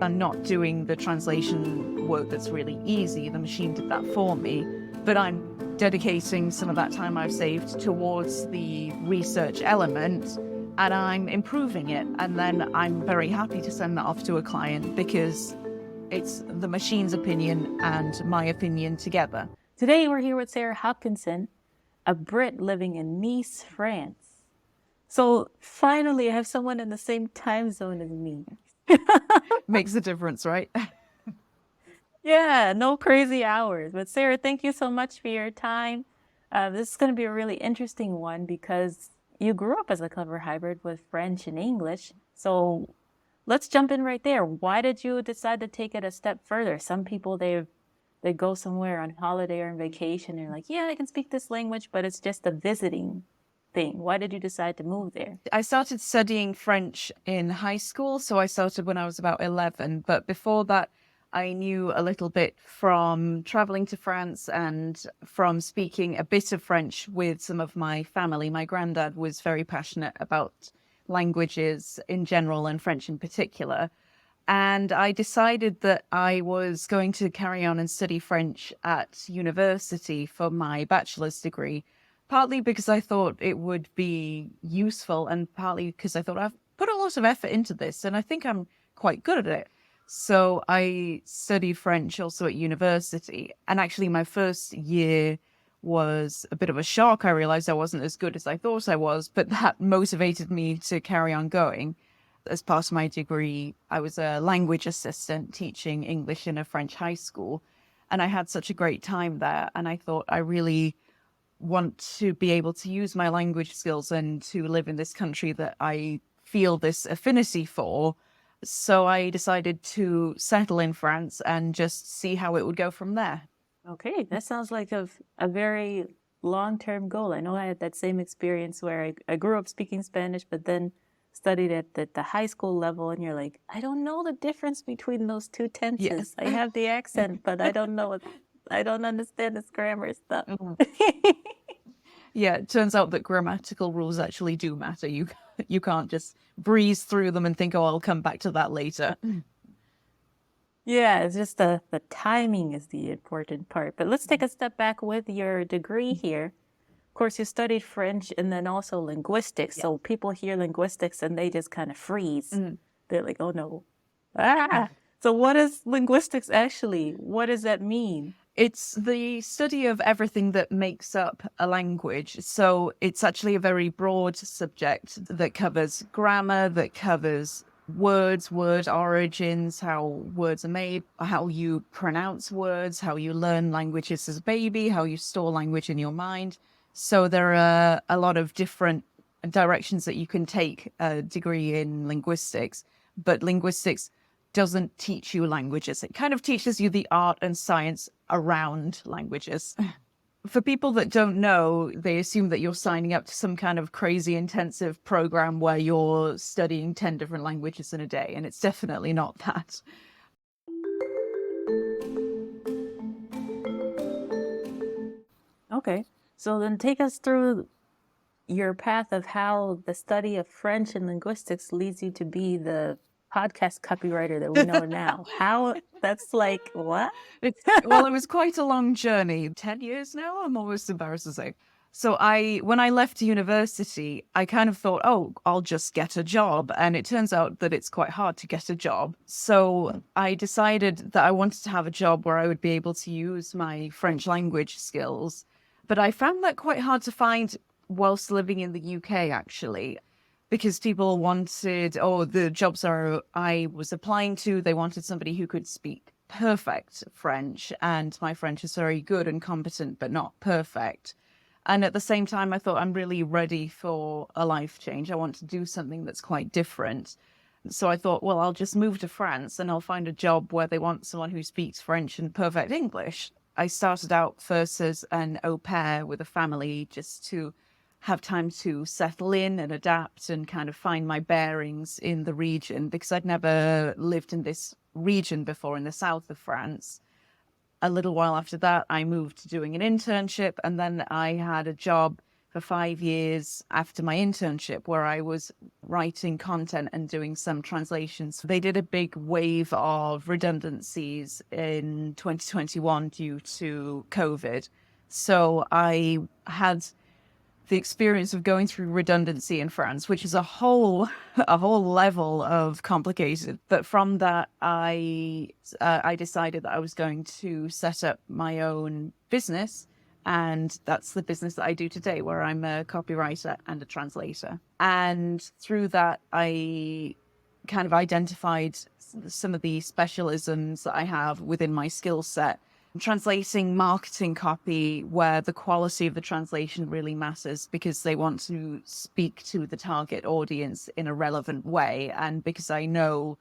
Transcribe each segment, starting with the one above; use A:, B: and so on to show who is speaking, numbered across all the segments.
A: I'm not doing the translation work that's really easy. The machine did that for me. But I'm dedicating some of that time I've saved towards the research element, and I'm improving it. And then I'm very happy to send that off to a client because it's the machine's opinion and my opinion together.
B: Today we're here with Sarah Hopkinson, a Brit living in Nice, France. So finally I have someone in the same time zone as me.
A: Makes a difference, right?
B: Yeah, no crazy hours. But Sarah, thank you so much for your time. This is going to be a really interesting one because you grew up as a clever hybrid with French and English. So let's jump in right there. Why did you decide to take it a step further? Some people, they go somewhere on holiday or on vacation and they're like, yeah, I can speak this language, but it's just a visiting thing. Why did you decide to move there?
A: I started studying French in high school, so I started when I was about 11. But before that, I knew a little bit from traveling to France and from speaking a bit of French with some of my family. My granddad was very passionate about languages in general and French in particular. And I decided that I was going to carry on and study French at university for my bachelor's degree, partly because I thought it would be useful and partly because I thought I've put a lot of effort into this and I think I'm quite good at it. So I studied French also at university. And actually my first year was a bit of a shock. I realized I wasn't as good as I thought I was, but that motivated me to carry on going. As part of my degree, I was a language assistant teaching English in a French high school. And I had such a great time there. And I thought I really want to be able to use my language skills and to live in this country that I feel this affinity for. So I decided to settle in France and just see how it would go from there.
B: Okay, that sounds like a very long-term goal. I know I had that same experience where I grew up speaking Spanish, but then studied at the high school level, and you're like, I don't know the difference between those two tenses.
A: Yes.
B: I have the accent, but I don't know it. I don't understand this grammar stuff.
A: Yeah, it turns out that grammatical rules actually do matter. You can't just breeze through them and think, oh, I'll come back to that later.
B: Yeah, it's just the timing is the important part. But let's take a step back with your degree here. Of course, you studied French and then also linguistics. Yeah. So people hear linguistics and they just kind of freeze. They're like, oh no. So what is linguistics actually? What does that mean?
A: It's the study of everything that makes up a language. So it's actually a very broad subject that covers grammar, that covers words, word origins, how words are made, how you pronounce words, how you learn languages as a baby, how you store language in your mind. So there are a lot of different directions that you can take a degree in linguistics, but linguistics doesn't teach you languages. It kind of teaches you the art and science around languages. For people that don't know, they assume that you're signing up to some kind of crazy intensive program where you're studying 10 different languages in a day, and it's definitely not that.
B: Okay, so then take us through your path of how the study of French and linguistics leads you to be the podcast copywriter that we know now. How that's like, what?
A: Well, it was quite a long journey. 10 years now, I'm almost embarrassed to say. So when I left university, I kind of thought, oh, I'll just get a job. And it turns out that it's quite hard to get a job. So I decided that I wanted to have a job where I would be able to use my French language skills. But I found that quite hard to find whilst living in the UK, actually, because people wanted, the jobs I was applying to, they wanted somebody who could speak perfect French. And my French is very good and competent, but not perfect. And at the same time, I thought I'm really ready for a life change. I want to do something that's quite different. So I thought, well, I'll just move to France and I'll find a job where they want someone who speaks French and perfect English. I started out first as an au pair with a family just to have time to settle in and adapt and kind of find my bearings in the region because I'd never lived in this region before in the south of France. A little while after that, I moved to doing an internship, and then I had a job for 5 years after my internship, where I was writing content and doing some translations. They did a big wave of redundancies in 2021 due to COVID. So I had the experience of going through redundancy in France, which is a whole level of complicated. But from that, I decided that I was going to set up my own business, and that's the business that I do today, where I'm a copywriter and a translator. And through that, I kind of identified some of the specialisms that I have within my skill set. Translating marketing copy where the quality of the translation really matters, because they want to speak to the target audience in a relevant way. And because I know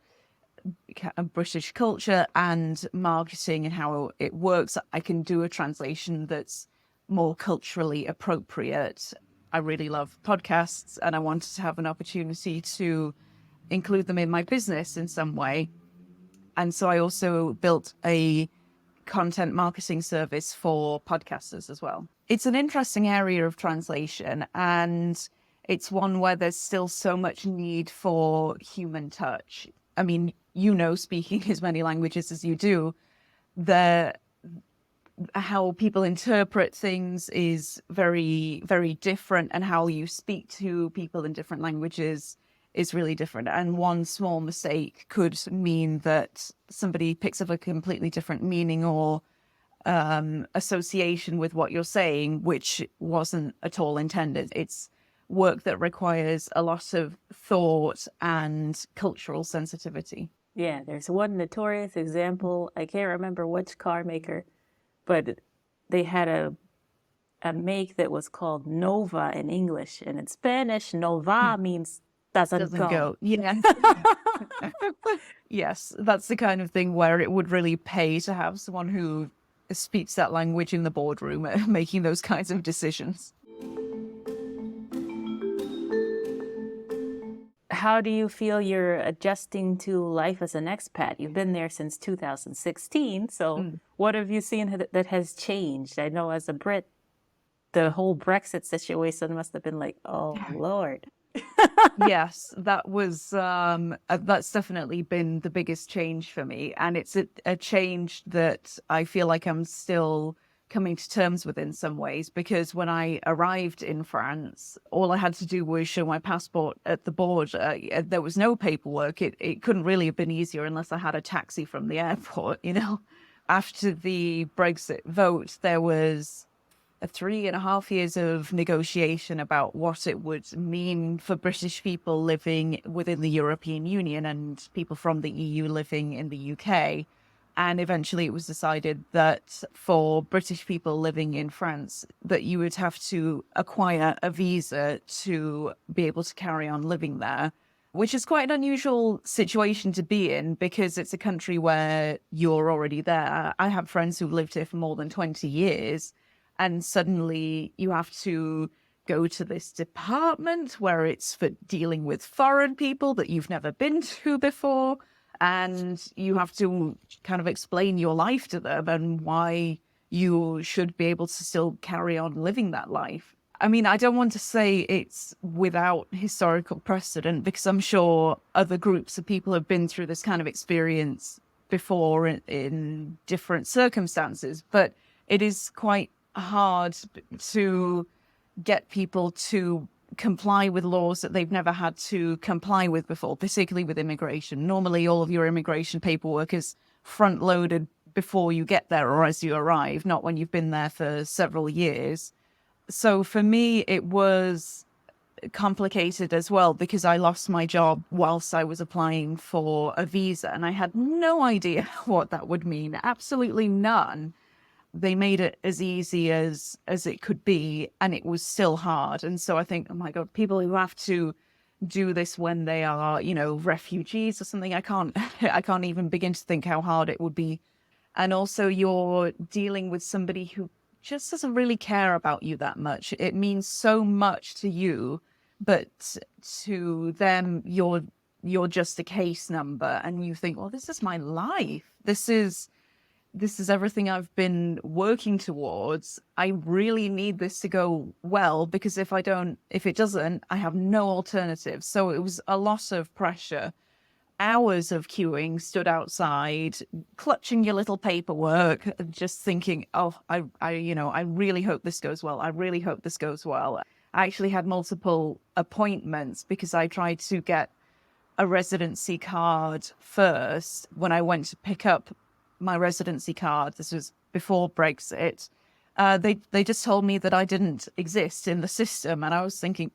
A: British culture and marketing and how it works, I can do a translation that's more culturally appropriate. I really love podcasts, and I wanted to have an opportunity to include them in my business in some way. And so I also built a content marketing service for podcasters as well. It's an interesting area of translation, and it's one where there's still so much need for human touch. I mean, speaking as many languages as you do, how people interpret things is very, very different, and how you speak to people in different languages is really different. And one small mistake could mean that somebody picks up a completely different meaning or association with what you're saying, which wasn't at all intended. It's work that requires a lot of thought and cultural sensitivity.
B: Yeah, there's one notorious example. I can't remember which car maker, but they had a make that was called Nova in English, and in Spanish, Nova means doesn't go.
A: Yeah. Yes, that's the kind of thing where it would really pay to have someone who speaks that language in the boardroom making those kinds of decisions.
B: How do you feel you're adjusting to life as an expat? You've been there since 2016, so what have you seen that has changed? I know as a Brit, the whole Brexit situation must have been like, oh, Lord.
A: Yes, that's definitely been the biggest change for me. And it's a change that I feel like I'm still coming to terms with in some ways, because when I arrived in France, all I had to do was show my passport at the border. There was no paperwork. It couldn't really have been easier unless I had a taxi from the airport, After the Brexit vote, there was 3.5 years of negotiation about what it would mean for British people living within the European Union and people from the EU living in the UK. And eventually it was decided that for British people living in France, that you would have to acquire a visa to be able to carry on living there, which is quite an unusual situation to be in, because it's a country where you're already there. I have friends who've lived here for more than 20 years. And suddenly you have to go to this department where it's for dealing with foreign people that you've never been to before. And you have to kind of explain your life to them and why you should be able to still carry on living that life. I mean, I don't want to say it's without historical precedent, because I'm sure other groups of people have been through this kind of experience before in different circumstances. But it is quite hard to get people to comply with laws that they've never had to comply with before, particularly with immigration. Normally, all of your immigration paperwork is front loaded before you get there or as you arrive, not when you've been there for several years. So for me, it was complicated as well, because I lost my job whilst I was applying for a visa, and I had no idea what that would mean. Absolutely none. They made it as easy as it could be, and it was still hard. And so I think, oh my God, people who have to do this when they are, refugees or something, I can't even begin to think how hard it would be. And also you're dealing with somebody who just doesn't really care about you that much. It means so much to you, but to them, you're just a case number, and you think, well, this is my life. This is this is everything I've been working towards. I really need this to go well, because if it doesn't, I have no alternative. So it was a lot of pressure. Hours of queuing, stood outside, clutching your little paperwork, just thinking, oh, I really hope this goes well. I really hope this goes well. I actually had multiple appointments because I tried to get a residency card first. When I went to pick up my residency card, this was before Brexit, they just told me that I didn't exist in the system. And I was thinking,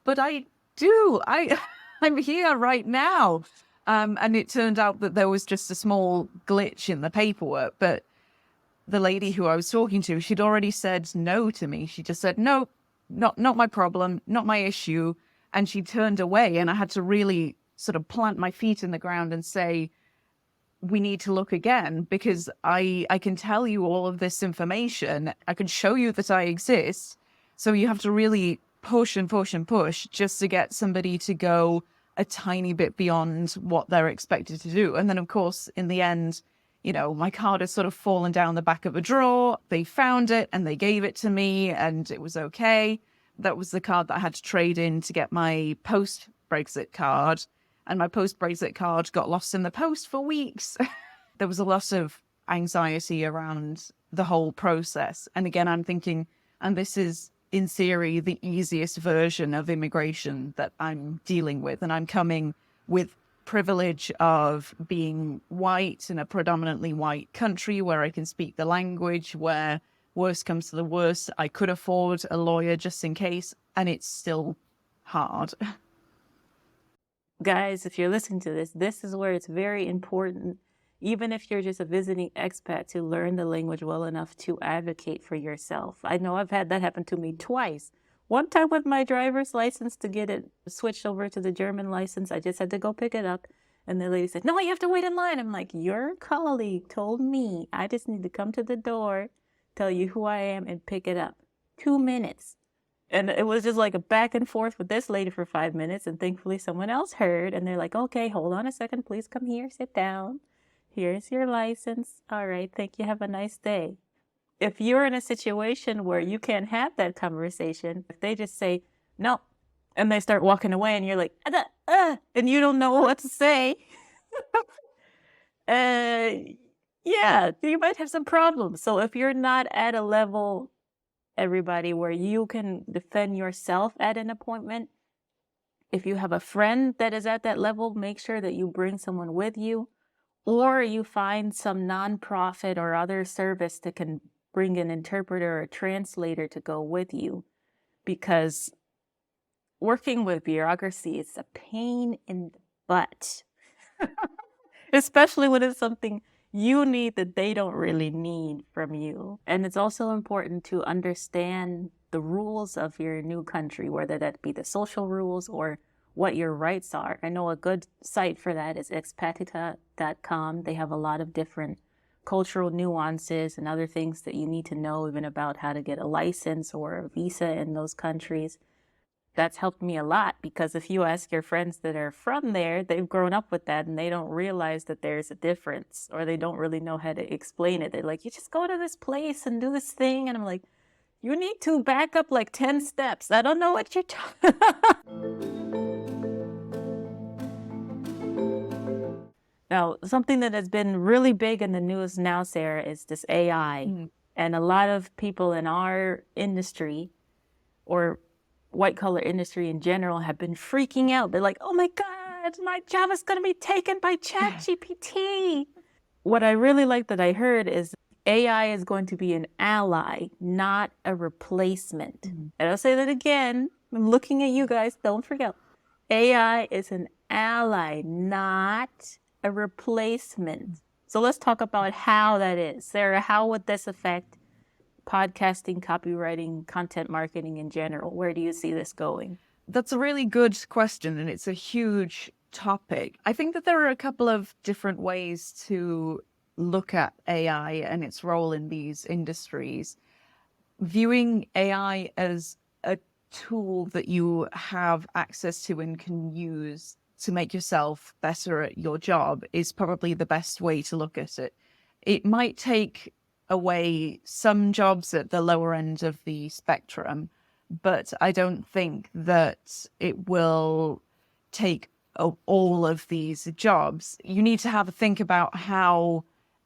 A: but I do. I'm here right now. And it turned out that there was just a small glitch in the paperwork. But the lady who I was talking to, she'd already said no to me. She just said, no, not my problem, not my issue. And she turned away, and I had to really sort of plant my feet in the ground and say, we need to look again, because I can tell you all of this information. I can show you that I exist. So you have to really push and push and push just to get somebody to go a tiny bit beyond what they're expected to do. And then, of course, in the end, my card has sort of fallen down the back of a drawer. They found it and they gave it to me, and it was okay. That was the card that I had to trade in to get my post-Brexit card. And my post-Brexit card got lost in the post for weeks. There was a lot of anxiety around the whole process. And again, I'm thinking, and this is in theory the easiest version of immigration that I'm dealing with. And I'm coming with privilege of being white in a predominantly white country where I can speak the language, where worst comes to the worst, I could afford a lawyer just in case, and it's still hard.
B: Guys, if you're listening to this, this is where it's very important, even if you're just a visiting expat, to learn the language well enough to advocate for yourself. I know I've had that happen to me twice. One time with my driver's license, to get it switched over to the German license, I just had to go pick it up. And the lady said, no, you have to wait in line. I'm like, your colleague told me I just need to come to the door, tell you who I am, and pick it up. 2 minutes. And it was just like a back and forth with this lady for 5 minutes. And thankfully someone else heard. And they're like, okay, hold on a second. Please come here. Sit down. Here's your license. All right. Thank you. Have a nice day. If you're in a situation where you can't have that conversation, if they just say, no, and they start walking away and you're like, and you don't know what to say, yeah, you might have some problems. So if you're not at a level, everybody, where you can defend yourself at an appointment, if you have a friend that is at that level, make sure that you bring someone with you, or you find some nonprofit or other service that can bring an interpreter or a translator to go with you, because working with bureaucracy is a pain in the butt, especially when it's something you need that they don't really need from you. And it's also important to understand the rules of your new country, whether that be the social rules or what your rights are. I know a good site for that is expatita.com. They have a lot of different cultural nuances and other things that you need to know, even about how to get a license or a visa in those countries. That's helped me a lot, because if you ask your friends that are from there, they've grown up with that and they don't realize that there's a difference, or they don't really know how to explain it. They're like, you just go to this place and do this thing. And I'm like, you need to back up like 10 steps. I don't know what you're talking Now, something that has been really big in the news now, Sarah, is this AI.
A: Mm.
B: And a lot of people in our industry, or white collar industry in general, have been freaking out. They're like, oh my God, my job is going to be taken by ChatGPT. What I really like that I heard is AI is going to be an ally, not a replacement.
A: Mm.
B: And I'll say that again. I'm looking at you guys. Don't forget. AI is an ally, not a replacement. So let's talk about how that is. Sarah, how would this affect podcasting, copywriting, content marketing in general? Where do you see this going?
A: That's a really good question, and it's a huge topic. I think that there are a couple of different ways to look at AI and its role in these industries. Viewing AI as a tool that you have access to and can use to make yourself better at your job is probably the best way to look at it. it might take away some jobs at the lower end of the spectrum, but I don't think that it will take all of these jobs. You need to have a think about how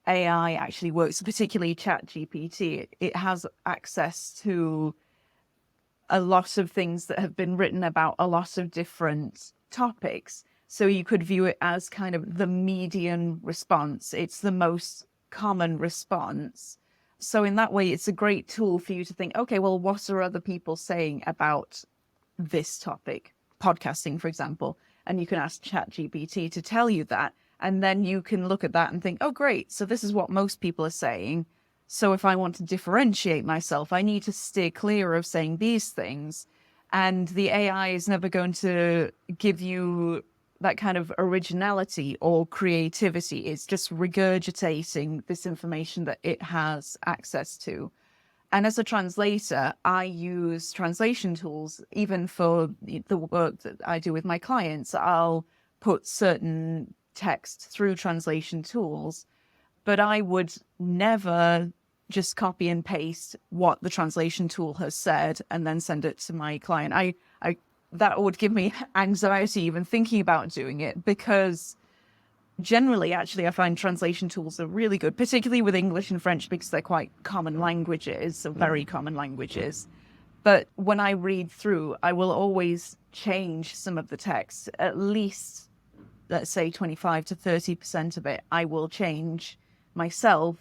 A: AI actually works, particularly ChatGPT. It has access to a lot of things that have been written about a lot of different topics. So you could view it as kind of the median response. It's the most common response. So in that way, it's a great tool for you to think, okay, well, what are other people saying about this topic? Podcasting, for example. And you can ask ChatGPT to tell you that. And then you can look at that and think, oh, great. So this is what most people are saying. So if I want to differentiate myself, I need to steer clear of saying these things. And the AI is never going to give you that kind of originality or creativity. It's just regurgitating this information that it has access to. And as a translator, I use translation tools, even for the work that I do with my clients. I'll put certain text through translation tools, but I would never just copy and paste what the translation tool has said and then send it to my client. I that would give me anxiety even thinking about doing it, because generally, actually, I find translation tools are really good, particularly with English and French, because they're quite common languages, so very common languages. But when I read through, I will always change some of the text, at least, let's say 25 to 30% of it, I will change myself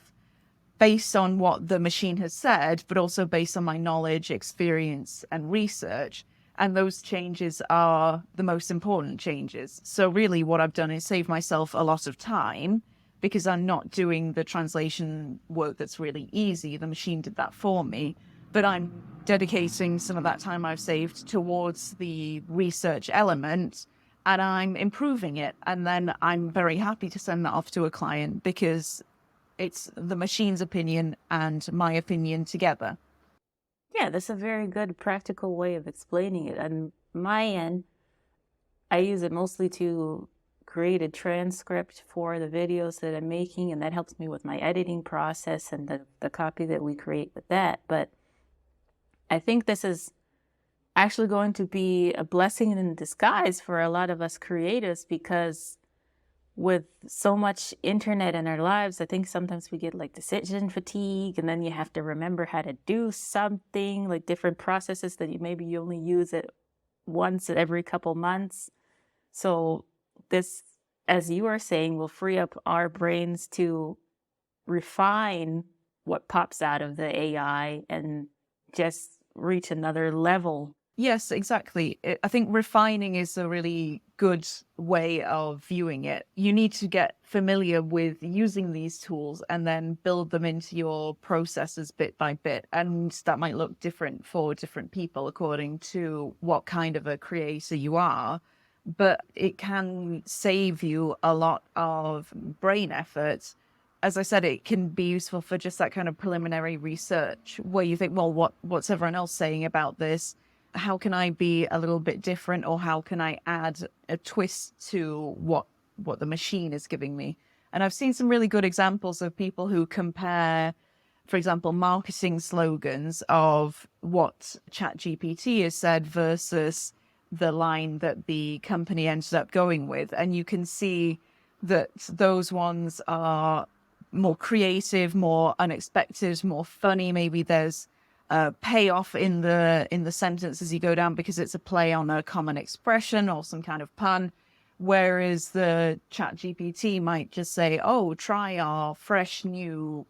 A: based on what the machine has said, but also based on my knowledge, experience, and research. And those changes are the most important changes. So really what I've done is save myself a lot of time, because I'm not doing the translation work that's really easy. The machine did that for me. But I'm dedicating some of that time I've saved towards the research element, and I'm improving it. And then I'm very happy to send that off to a client, because it's the machine's opinion and my opinion together.
B: Yeah, that's a very good practical way of explaining it. On my end, I use it mostly to create a transcript for the videos that I'm making, and that helps me with my editing process and the copy that we create with that. But I think this is actually going to be a blessing in disguise for a lot of us creatives, because with so much internet in our lives, I think sometimes we get like decision fatigue, and then you have to remember how to do something, like different processes that you only use it once every couple months. So this, as you are saying, will free up our brains to refine what pops out of the AI and just reach another level.
A: Yes, exactly. I think refining is a really good way of viewing it. You need to get familiar with using these tools and then build them into your processes bit by bit. And that might look different for different people according to what kind of a creator you are. But it can save you a lot of brain effort. As I said, it can be useful for just that kind of preliminary research where you think, well, what's everyone else saying about this? How can I be a little bit different, or how can I add a twist to what the machine is giving me? And I've seen some really good examples of people who compare, for example, marketing slogans of what ChatGPT has said versus the line that the company ended up going with. And you can see that those ones are more creative, more unexpected, more funny. Maybe there's payoff in the sentence as you go down because it's a play on a common expression or some kind of pun, whereas the chat GPT might just say, oh, try our fresh new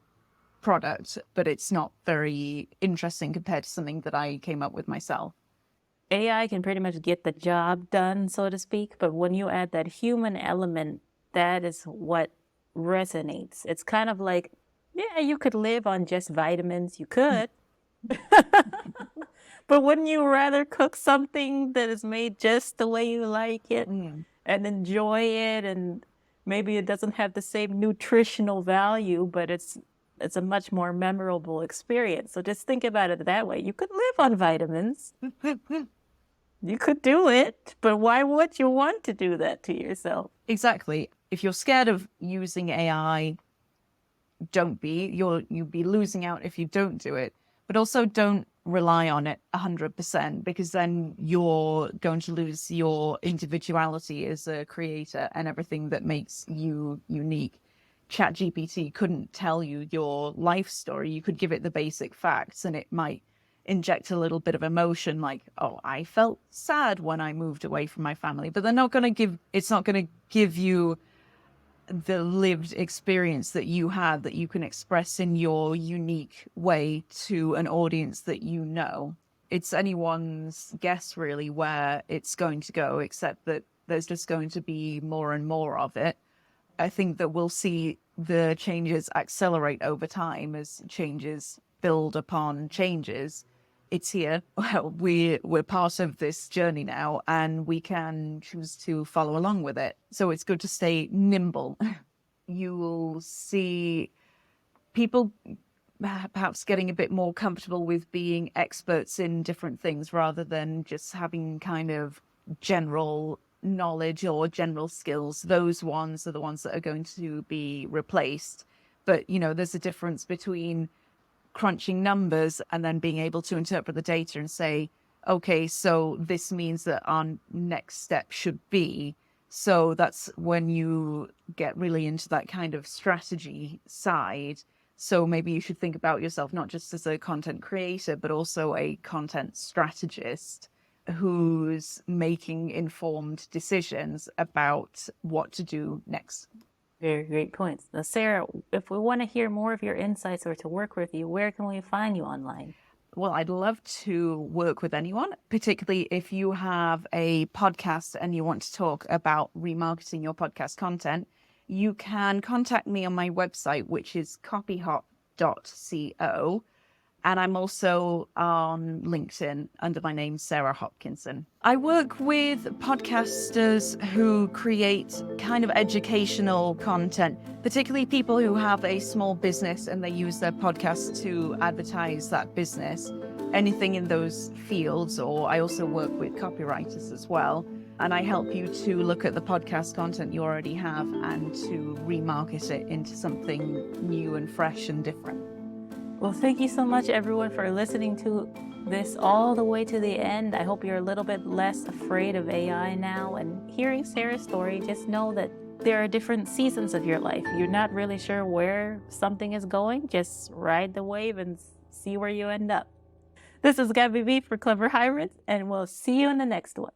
A: product, but it's not very interesting compared to something that I came up with myself.
B: AI can pretty much get the job done, so to speak, but when you add that human element, that is what resonates. It's kind of like, yeah, you could live on just vitamins, you could. But wouldn't you rather cook something that is made just the way you like it and enjoy it? And maybe it doesn't have the same nutritional value, but it's a much more memorable experience. So just think about it that way. You could live on vitamins. You could do it, but why would you want to do that to yourself?
A: Exactly. If you're scared of using AI, don't be. You'll be losing out if you don't do it. But also don't rely on it 100%, because then you're going to lose your individuality as a creator and everything that makes you unique. ChatGPT couldn't tell you your life story. You could give it the basic facts and it might inject a little bit of emotion, like, oh, I felt sad when I moved away from my family, but it's not going to give you the lived experience that you had, that you can express in your unique way to an audience that you know. It's anyone's guess really where it's going to go, except that there's just going to be more and more of it. I think that we'll see the changes accelerate over time as changes build upon changes. It's here. Well, we're part of this journey now, and we can choose to follow along with it. So it's good to stay nimble. You will see people perhaps getting a bit more comfortable with being experts in different things rather than just having kind of general knowledge or general skills. Those ones are the ones that are going to be replaced. But, there's a difference between crunching numbers and then being able to interpret the data and say, okay, so this means that our next step should be. So that's when you get really into that kind of strategy side. So maybe you should think about yourself not just as a content creator, but also a content strategist who's making informed decisions about what to do next.
B: Very great points. Now, Sarah, if we want to hear more of your insights or to work with you, where can we find you online?
A: Well, I'd love to work with anyone, particularly if you have a podcast and you want to talk about remarketing your podcast content. You can contact me on my website, which is copyhop.co. And I'm also on LinkedIn under my name, Sarah Hopkinson. I work with podcasters who create kind of educational content, particularly people who have a small business and they use their podcast to advertise that business. Anything in those fields, or I also work with copywriters as well. And I help you to look at the podcast content you already have and to remarket it into something new and fresh and different.
B: Well, thank you so much, everyone, for listening to this all the way to the end. I hope you're a little bit less afraid of AI now. And hearing Sarah's story, just know that there are different seasons of your life. You're not really sure where something is going. Just ride the wave and see where you end up. This is GabyV for Clever Hybrids, and we'll see you in the next one.